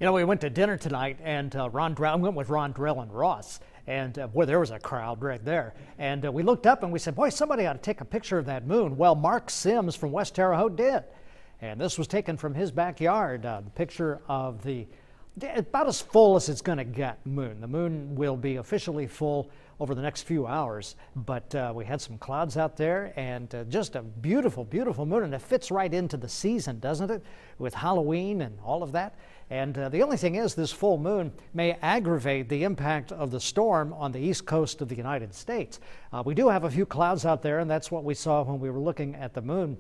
You know, we went to dinner tonight, and I went with Ron Drell and Ross, and boy, there was a crowd right there. And we looked up and we said, boy, somebody ought to take a picture of that moon. Well, Mark Sims from West Terre Haute did. And this was taken from his backyard, the picture of the about as full as it's going to get moon. The moon will be officially full over the next few hours, but we had some clouds out there, and just a beautiful, beautiful moon, and it fits right into the season, doesn't it, with Halloween and all of that. And the only thing is, this full moon may aggravate the impact of the storm on the east coast of the United States. We do have a few clouds out there, and that's what we saw when we were looking at the moon.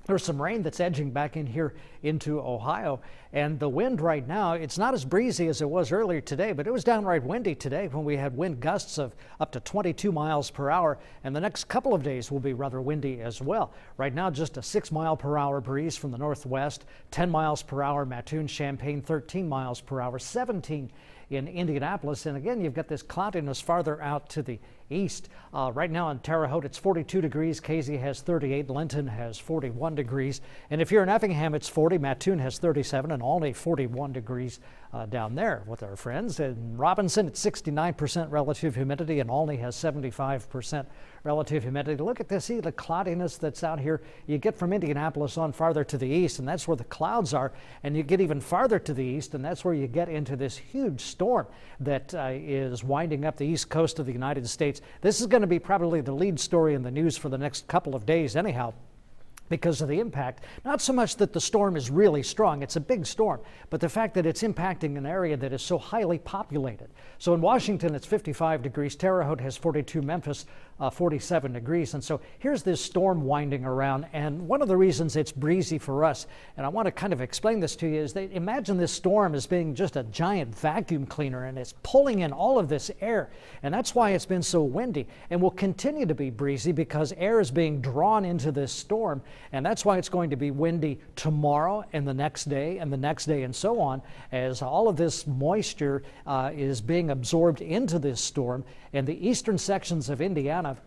There's some rain that's edging back in here into Ohio, and the wind right now, it's not as breezy as it was earlier today, but it was downright windy today when we had wind gusts of up to 22 miles per hour, and the next couple of days will be rather windy as well. Right now, just a 6-mile-per-hour breeze from the northwest, 10 miles per hour Mattoon, Champaign, 13 miles per hour, 17 in Indianapolis. And again, you've got this cloudiness farther out to the east. Right now in Terre Haute, it's 42 degrees. Casey has 38. Linton has 41 degrees. And if you're in Effingham, it's 40. Mattoon has 37, and Olney 41 degrees down there with our friends. In Robinson, it's 69% relative humidity, and Olney has 75% relative humidity. Look at this. See the cloudiness that's out here. You get from Indianapolis on farther to the east, and that's where the clouds are. And you get even farther to the east, and that's where you get into this huge storm that is winding up the east coast of the United States. This is going to be probably the lead story in the news for the next couple of days anyhow, because of the impact. Not so much that the storm is really strong, it's a big storm, but the fact that it's impacting an area that is so highly populated. So in Washington, it's 55 degrees. Terre Haute has 42, Memphis 47 degrees. And so here's this storm winding around, and one of the reasons it's breezy for us, and I want to kind of explain this to you, is that imagine this storm as being just a giant vacuum cleaner, and it's pulling in all of this air, and that's why it's been so windy, and will continue to be breezy because air is being drawn into this storm. And that's why it's going to be windy tomorrow and the next day and the next day and so on, as all of this moisture is being absorbed into this storm. And the eastern sections of Indiana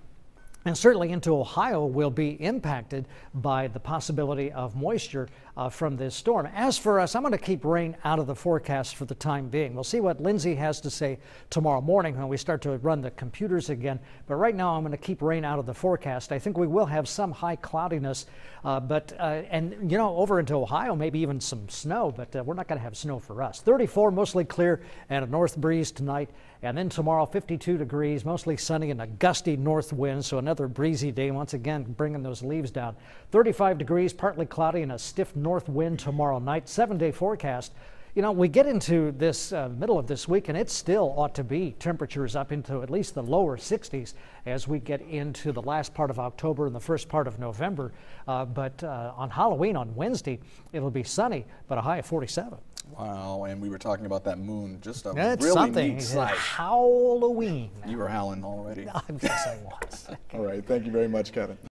and certainly into Ohio will be impacted by the possibility of moisture from this storm. As for us, I'm going to keep rain out of the forecast for the time being. We'll see what Lindsay has to say tomorrow morning when we start to run the computers again. But right now, I'm going to keep rain out of the forecast. I think we will have some high cloudiness, and you know, over into Ohio, maybe even some snow, but we're not going to have snow for us. 34, mostly clear, and a north breeze tonight. And then tomorrow, 52 degrees, mostly sunny and a gusty north wind, so another breezy day, once again bringing those leaves down. 35 degrees, partly cloudy, and a stiff north wind tomorrow night. 7-day forecast. You know, we get into this middle of this week, and it still ought to be temperatures up into at least the lower 60s as we get into the last part of October and the first part of November. But on Halloween, on Wednesday, it'll be sunny, but a high of 47. Wow, and we were talking about that moon, just a It's really something. neat sight. Halloween. You were howling already. I guess I was. All right, thank you very much, Kevin.